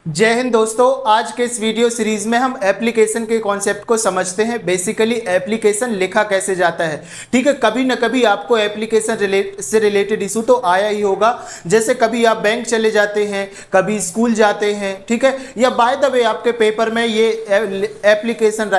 जय हिंद दोस्तों। आज के इस वीडियो सीरीज में हम एप्लीकेशन के कॉन्सेप्ट को समझते हैं। बेसिकली एप्लीकेशन लिखा कैसे जाता है। ठीक है, कभी ना कभी आपको एप्लीकेशन से रिलेटेड इशू तो आया ही होगा। जैसे कभी आप बैंक चले जाते हैं, कभी स्कूल जाते हैं, ठीक है, या बाय द वे आपके पेपर में ये एप्लीकेशन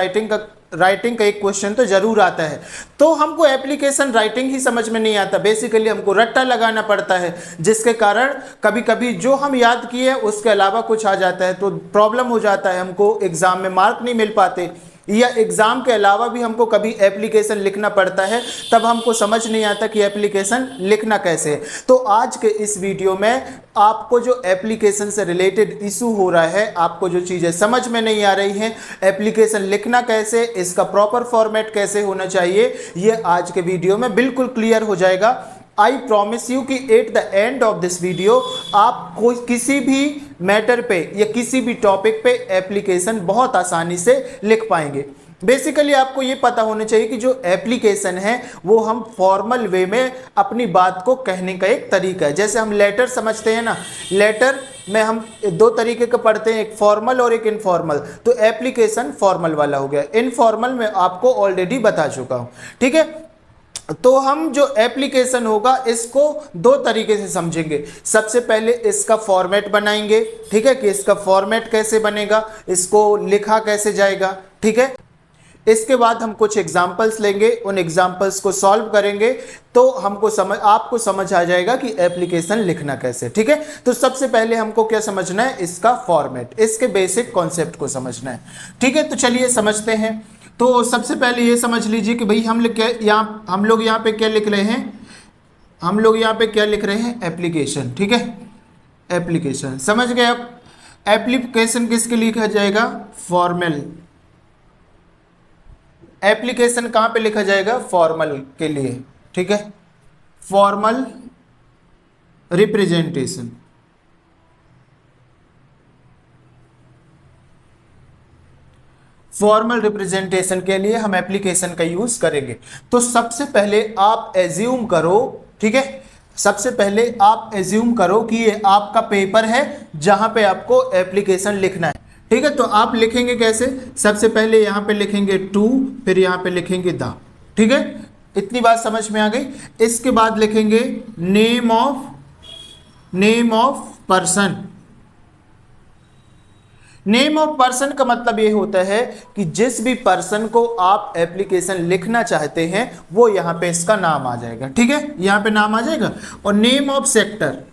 राइटिंग का एक क्वेश्चन तो जरूर आता है। तो हमको एप्लीकेशन राइटिंग ही समझ में नहीं आता, बेसिकली हमको रट्टा लगाना पड़ता है, जिसके कारण कभी कभी जो हम याद किए उसके अलावा कुछ आ जाता है तो प्रॉब्लम हो जाता है, हमको एग्जाम में मार्क नहीं मिल पाते, या एग्जाम के अलावा भी हमको कभी एप्लीकेशन लिखना पड़ता है, तब हमको समझ नहीं आता कि एप्लीकेशन लिखना कैसे है। तो आज के इस वीडियो में आपको जो एप्लीकेशन से रिलेटेड इशू हो रहा है, आपको जो चीज़ें समझ में नहीं आ रही हैं, एप्लीकेशन लिखना कैसे, इसका प्रॉपर फॉर्मेट कैसे होना चाहिए, ये आज के वीडियो में बिल्कुल क्लियर हो जाएगा। आई प्रॉमिस यू कि at the end of this video आप कोई किसी भी मैटर पे या किसी भी टॉपिक पे एप्लीकेशन बहुत आसानी से लिख पाएंगे। बेसिकली आपको ये पता होना चाहिए कि जो एप्लीकेशन है वो हम फॉर्मल वे में अपनी बात को कहने का एक तरीका है। जैसे हम लेटर समझते हैं ना, लेटर में हम दो तरीके का पढ़ते हैं, एक फॉर्मल और एक इनफॉर्मल। तो एप्लीकेशन फॉर्मल वाला हो गया, इनफॉर्मल में आपको ऑलरेडी बता चुका हूँ। ठीक है, तो हम जो एप्लीकेशन होगा इसको दो तरीके से समझेंगे। सबसे पहले इसका फॉर्मेट बनाएंगे, ठीक है, कि इसका फॉर्मेट कैसे बनेगा, इसको लिखा कैसे जाएगा। ठीक है, इसके बाद हम कुछ एग्जाम्पल्स लेंगे, उन एग्जाम्पल्स को सॉल्व करेंगे तो आपको समझ आ जाएगा कि एप्लीकेशन लिखना कैसे। ठीक है, तो सबसे पहले हमको क्या समझना है, इसका फॉर्मेट, इसके बेसिक कॉन्सेप्ट को समझना है। ठीक है, तो चलिए समझते हैं। तो सबसे पहले ये समझ लीजिए कि भाई हम लोग यहाँ पे क्या लिख रहे हैं, हम लोग यहाँ पे क्या लिख रहे हैं, एप्लीकेशन। ठीक है, एप्लीकेशन समझ गए आप। एप्लीकेशन किसके लिए लिखा जाएगा, फॉर्मल। एप्लीकेशन कहाँ पे लिखा जाएगा, फॉर्मल के लिए। ठीक है, फॉर्मल रिप्रेजेंटेशन। फॉर्मल रिप्रेजेंटेशन के लिए हम एप्लीकेशन का यूज करेंगे। तो सबसे पहले आप एज्यूम करो, ठीक है, सबसे पहले आप एज्यूम करो कि ये आपका पेपर है जहां पे आपको एप्लीकेशन लिखना है। ठीक है, तो आप लिखेंगे कैसे, सबसे पहले यहां पे लिखेंगे टू, फिर यहां पे लिखेंगे द। ठीक है, इतनी बात समझ में आ गई। इसके बाद लिखेंगे name of person. Name of person का मतलब ये होता है कि जिस भी पर्सन को आप एप्लीकेशन लिखना चाहते हैं वो यहां पे इसका नाम आ जाएगा। ठीक है, यहां पे नाम आ जाएगा। और नेम ऑफ सेक्टर,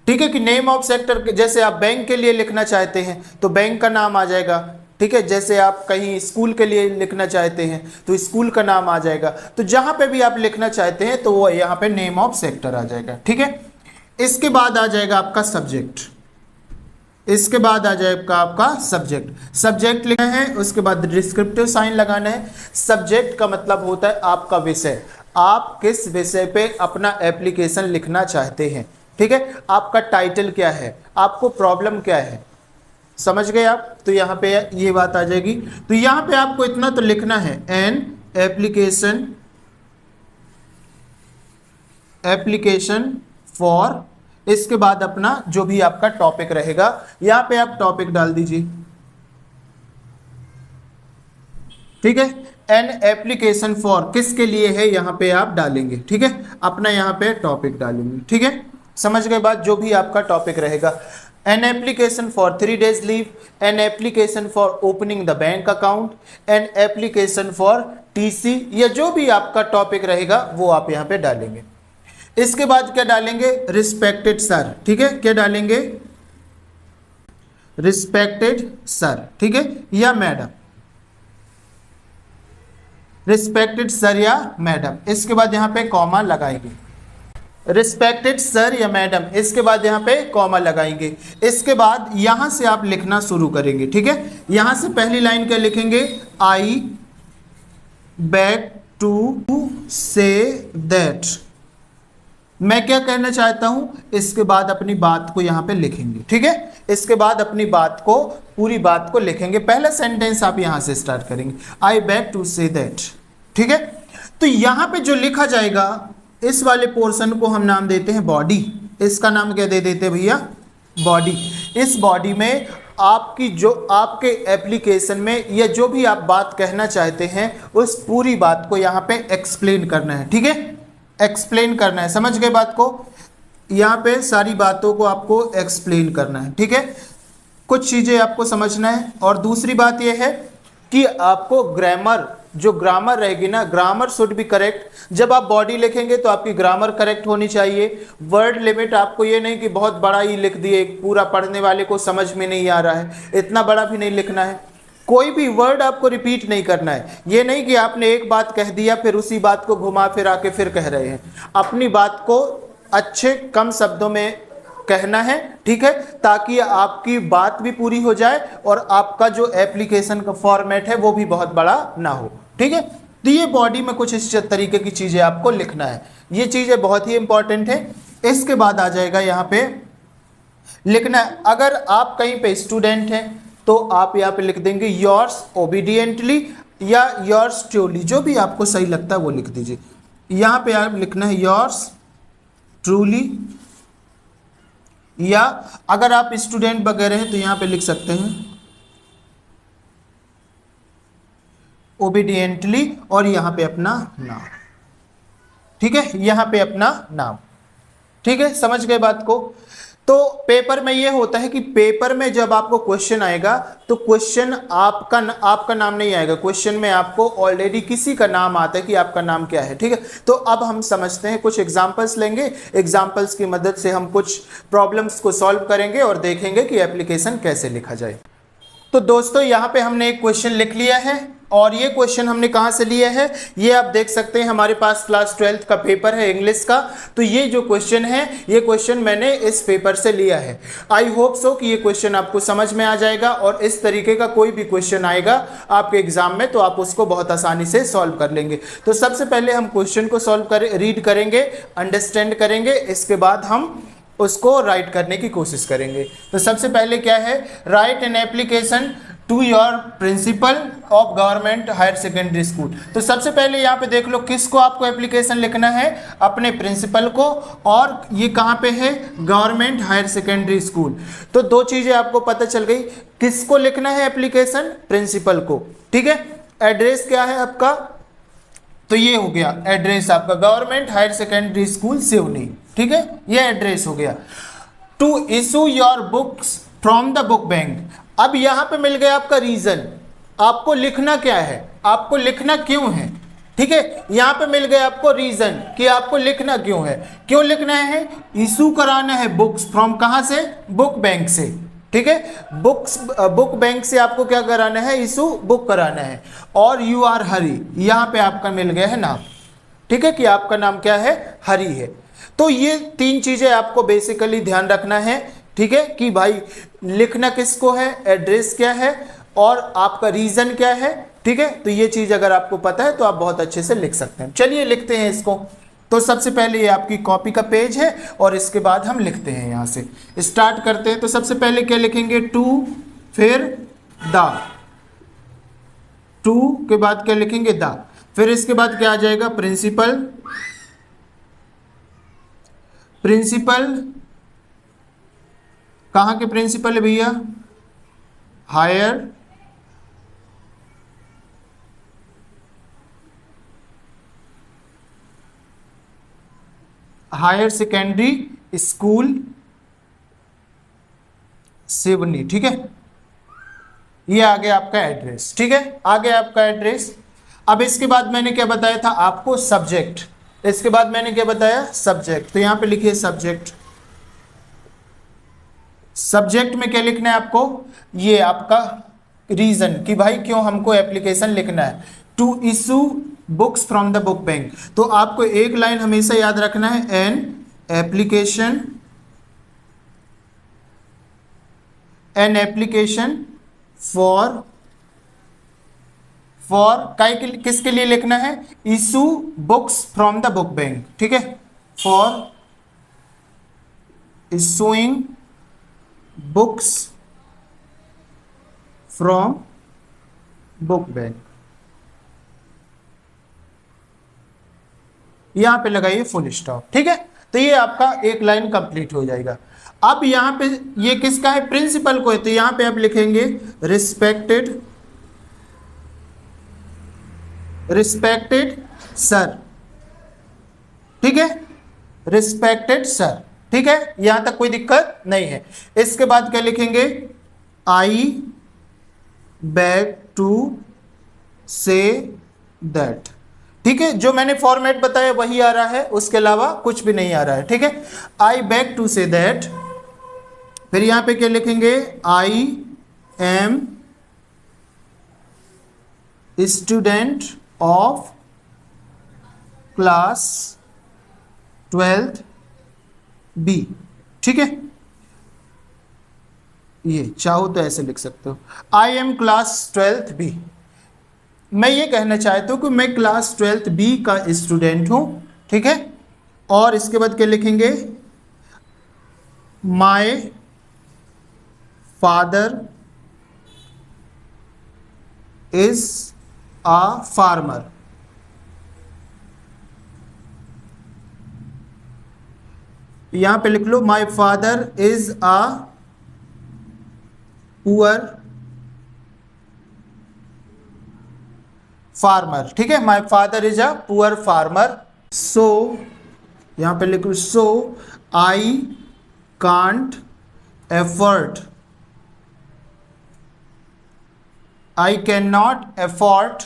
ठीक है, कि नेम ऑफ सेक्टर, जैसे आप बैंक के लिए लिखना चाहते हैं तो बैंक का नाम आ जाएगा। ठीक है, जैसे आप कहीं स्कूल के लिए लिखना चाहते हैं तो स्कूल का नाम आ जाएगा। तो जहां पे भी आप लिखना चाहते हैं तो वो यहां पे नेम ऑफ सेक्टर आ जाएगा। ठीक है, इसके बाद आ जाएगा आपका सब्जेक्ट, इसके बाद आ जाएगा आपका सब्जेक्ट लिखना है। उसके बाद डिस्क्रिप्टिव साइन लगाना है। सब्जेक्ट का मतलब होता है आपका विषय, आप किस विषय पे अपना एप्लीकेशन लिखना चाहते हैं। ठीक है, आपका टाइटल क्या है, आपको प्रॉब्लम क्या है, समझ गए आप। तो यहाँ पे ये बात आ जाएगी। तो यहाँ पे आपको इतना तो लिखना है, एन एप्लीकेशन फॉर, इसके बाद अपना जो भी आपका टॉपिक रहेगा यहां पे आप टॉपिक डाल दीजिए। ठीक है, एन एप्लीकेशन फॉर किसके लिए है यहां पे आप डालेंगे। ठीक है, अपना यहां पे टॉपिक डालेंगे। ठीक है, समझ गए बात, जो भी आपका टॉपिक रहेगा। An application for 3 days leave, an application for opening the bank account, an application for TC, या जो भी आपका टॉपिक रहेगा वो आप यहां पे डालेंगे। इसके बाद क्या डालेंगे, रिस्पेक्टेड सर। ठीक है, क्या डालेंगे, रिस्पेक्टेड सर। ठीक है, या मैडम, रिस्पेक्टेड सर या मैडम। इसके बाद यहां पे कॉमा लगाएंगे, रिस्पेक्टेड सर या मैडम, इसके बाद यहां पे कॉमा लगाएंगे। इसके बाद यहां से आप लिखना शुरू करेंगे। ठीक है, यहां से पहली लाइन क्या लिखेंगे, आई बैक टू से दैट, मैं क्या कहना चाहता हूं। इसके बाद अपनी बात को यहां पे लिखेंगे। ठीक है, इसके बाद अपनी बात को, पूरी बात को लिखेंगे। पहला सेंटेंस आप यहां से स्टार्ट करेंगे, आई बैक टू से दैट। ठीक है, तो यहां पे जो लिखा जाएगा इस वाले पोर्शन को हम नाम देते हैं बॉडी। इसका नाम क्या दे देते भैया, बॉडी। इस बॉडी में आपकी जो आपके एप्लीकेशन में या जो भी आप बात कहना चाहते हैं उस पूरी बात को यहाँ पे एक्सप्लेन करना है, ठीक है, एक्सप्लेन करना है, समझ गए बात को, यहाँ पे सारी बातों को आपको एक्सप्लेन करना है, ठीक है, कुछ चीज़ें आपको समझना है। और दूसरी बात यह है कि आपको ग्रामर, जो ग्रामर रहेगी ना, ग्रामर शुड बी करेक्ट। जब आप बॉडी लिखेंगे तो आपकी ग्रामर करेक्ट होनी चाहिए। वर्ड लिमिट आपको ये नहीं कि बहुत बड़ा ही लिख दिए, पूरा पढ़ने वाले को समझ में नहीं आ रहा है, इतना बड़ा भी नहीं लिखना है। कोई भी वर्ड आपको रिपीट नहीं करना है। ये नहीं कि आपने एक बात कह दिया फिर उसी बात को घुमा फिरा के फिर कह रहे हैं। अपनी बात को अच्छे कम शब्दों में कहना है, ठीक है, ताकि आपकी बात भी पूरी हो जाए और आपका जो एप्लीकेशन का फॉर्मेट है वो भी बहुत बड़ा ना हो, ठीक है। तो ये बॉडी में कुछ इस तरीके की चीज़ें आपको लिखना है, ये चीज़ें बहुत ही इंपॉर्टेंट है। इसके बाद आ जाएगा यहाँ पे लिखना है, अगर आप कहीं पे स्टूडेंट हैं तो आप यहाँ पे लिख देंगे योर्स ओबीडियंटली या योर्स ट्रूली, जो भी आपको सही लगता है वो लिख दीजिए। यहाँ पे आप लिखना है योर्स ट्रूली, या अगर आप स्टूडेंट वगैरह हैं तो यहाँ पे लिख सकते हैं ओबीडियंटली और यहाँ पे अपना नाम, ठीक है, यहाँ पे अपना नाम, ठीक है, समझ गए बात को। तो पेपर में ये होता है कि पेपर में जब आपको क्वेश्चन आएगा तो क्वेश्चन आपका नाम नहीं आएगा, क्वेश्चन में आपको ऑलरेडी किसी का नाम आता है कि आपका नाम क्या है, ठीक है। तो अब हम समझते हैं, कुछ एग्जांपल्स लेंगे, एग्जांपल्स की मदद से हम कुछ प्रॉब्लम्स को सॉल्व करेंगे और देखेंगे कि एप्लीकेशन कैसे लिखा जाए। तो दोस्तों यहाँ पे हमने एक क्वेश्चन लिख लिया है और ये क्वेश्चन हमने कहाँ से लिया है, ये आप देख सकते हैं हमारे पास क्लास 12th का पेपर है इंग्लिश का। तो ये जो क्वेश्चन है ये क्वेश्चन मैंने इस पेपर से लिया है। आई होप सो कि ये क्वेश्चन आपको समझ में आ जाएगा और इस तरीके का कोई भी क्वेश्चन आएगा आपके एग्जाम में तो आप उसको बहुत आसानी से सॉल्व कर लेंगे। तो सबसे पहले हम क्वेश्चन को रीड करेंगे, अंडरस्टैंड करेंगे, इसके बाद हम उसको राइट करने की कोशिश करेंगे। तो सबसे पहले क्या है, write an application to your principal of government higher secondary school. तो सबसे पहले यहाँ पे देख लो किसको आपको एप्लीकेशन लिखना है, अपने प्रिंसिपल को, और ये कहाँ पे है, गवर्नमेंट हायर सेकेंडरी स्कूल। तो दो चीज़ें आपको पता चल गई, किसको लिखना है एप्लीकेशन, प्रिंसिपल को, ठीक है। एड्रेस क्या है आपका, तो ये हो गया एड्रेस आपका government higher secondary school Seoni, ठीक है, ये एड्रेस हो गया। To issue your books from the book bank. अब यहां पे मिल गया आपका रीजन, आपको लिखना क्या है, आपको लिखना क्यों है, ठीक है, यहां पे मिल गया आपको रीजन कि आपको लिखना क्यों है। क्यों लिखना है, इशू कराना है बुक्स फ्रॉम, कहां से, बुक बैंक से, ठीक है, बुक बैंक से आपको क्या कराना है, इशू बुक कराना है। और यू आर हरी, यहां पे आपका मिल गया है नाम, ठीक है, कि आपका नाम क्या है, हरी है। तो ये तीन चीजें आपको बेसिकली ध्यान रखना है, ठीक है, कि भाई लिखना किसको है, एड्रेस क्या है और आपका रीजन क्या है, ठीक है। तो ये चीज अगर आपको पता है तो आप बहुत अच्छे से लिख सकते हैं। चलिए लिखते हैं इसको। तो सबसे पहले ये आपकी कॉपी का पेज है और इसके बाद हम लिखते हैं, यहाँ से स्टार्ट करते हैं। तो सबसे पहले क्या लिखेंगे, टू, फिर द, टू के बाद क्या लिखेंगे, द, फिर इसके बाद क्या आ जाएगा, प्रिंसिपल, प्रिंसिपल कहाँ के प्रिंसिपल है भैया, हायर सेकेंडरी स्कूल सिवनी, ठीक है। ये आ गया आपका एड्रेस, ठीक है, आ गया आपका एड्रेस। अब इसके बाद मैंने क्या बताया था आपको, सब्जेक्ट, इसके बाद मैंने क्या बताया, सब्जेक्ट। तो यहां पे लिखिए सब्जेक्ट। सब्जेक्ट में क्या लिखना है आपको, ये आपका रीजन कि भाई क्यों हमको एप्लीकेशन लिखना है। To issue books from the book bank, तो आपको एक लाइन हमेशा याद रखना है, एन एप्लीकेशन फॉर किसके लिए लिखना है, issue books from the book bank, ठीक है, for issuing books from book bank. यहां पे लगाइए फुल स्टॉप, ठीक है। तो ये आपका एक लाइन कंप्लीट हो जाएगा। अब यहाँ पे ये किसका है, प्रिंसिपल को है, तो यहाँ पे आप लिखेंगे रिस्पेक्टेड सर, ठीक है, रिस्पेक्टेड सर, ठीक है, यहां तक कोई दिक्कत नहीं है। इसके बाद क्या लिखेंगे, आई बैक टू से दैट, ठीक है, जो मैंने फॉर्मेट बताया वही आ रहा है, उसके अलावा कुछ भी नहीं आ रहा है, ठीक है। I beg to say that, फिर यहां पे क्या लिखेंगे, I am student of class 12th B, ठीक है, ये चाहो तो ऐसे लिख सकते हो, I am class 12th B. मैं ये कहना चाहता हूं कि मैं क्लास 12th बी का स्टूडेंट हूं, ठीक है। और इसके बाद क्या लिखेंगे, my father is a farmer, यहां पे लिख लो, my father is a poor farmer, ठीक है, my father is a poor farmer. So यहां पे लिख लो, so I can't afford, I can not afford,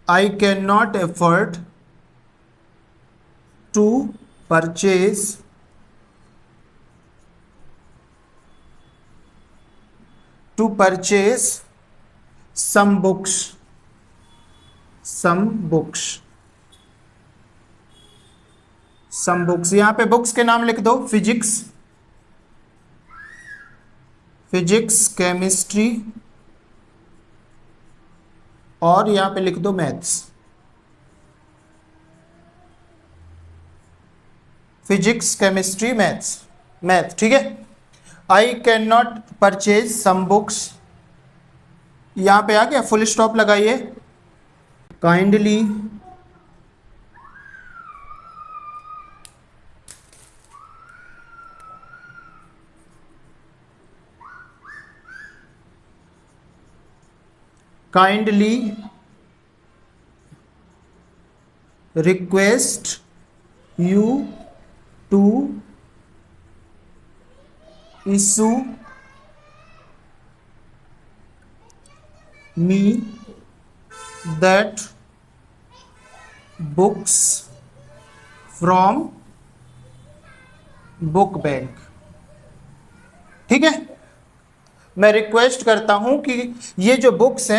I can not afford to purchase some books, यहां पे बुक्स के नाम लिख दो, फिजिक्स, केमिस्ट्री, और यहां पे लिख दो मैथ्स, फिजिक्स, केमिस्ट्री, मैथ, ठीक है। I can not purchase some books, यहां पे आ गया, फुल स्टॉप लगाइए, kindly request you to issue me that books from book bank, ठीक है। मैं रिक्वेस्ट करता हूं कि ये जो बुक्स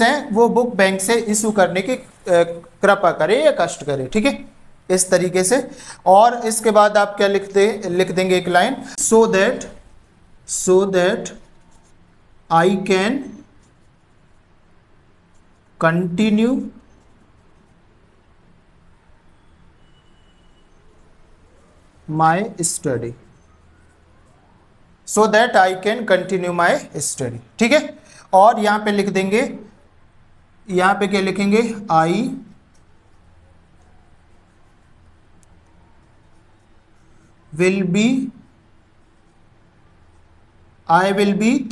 हैं वो बुक बैंक से इशू करने की कृपा करें या कष्ट करें, ठीक है, इस तरीके से। और इसके बाद आप क्या लिख देंगे एक line, so that I can continue my study, so that I can continue my study, ठीक है। और यहां पे लिख देंगे, यहां पे क्या लिखेंगे, आई will be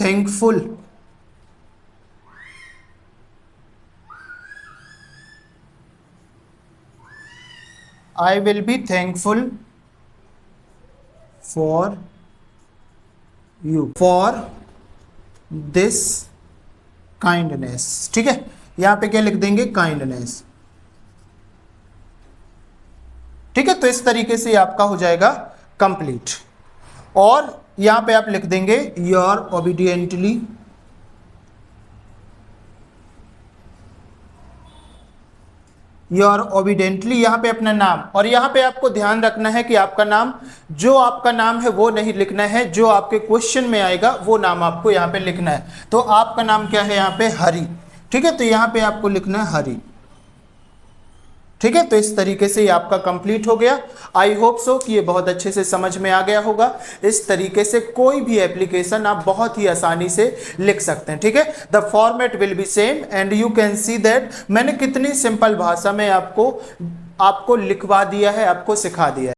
thankful for you for this kindness, ठीक है, यहां पे क्या लिख देंगे, काइंडनेस, ठीक है। तो इस तरीके से आपका हो जाएगा कंप्लीट। और यहां पे आप लिख देंगे योर ओबीडियंटली, यहां पे अपना नाम, और यहां पे आपको ध्यान रखना है कि आपका नाम, जो आपका नाम है वो नहीं लिखना है, जो आपके क्वेश्चन में आएगा वो नाम आपको यहां पे लिखना है। तो आपका नाम क्या है, यहां पे हरि, ठीक है, तो यहां पे आपको लिखना है हरि, ठीक है, तो इस तरीके से ये आपका कंप्लीट हो गया। आई होप सो कि ये बहुत अच्छे से समझ में आ गया होगा। इस तरीके से कोई भी एप्लीकेशन आप बहुत ही आसानी से लिख सकते हैं। ठीक है, the format will be same and you can see that मैंने कितनी सिंपल भाषा में आपको लिखवा दिया है, आपको सिखा दिया है।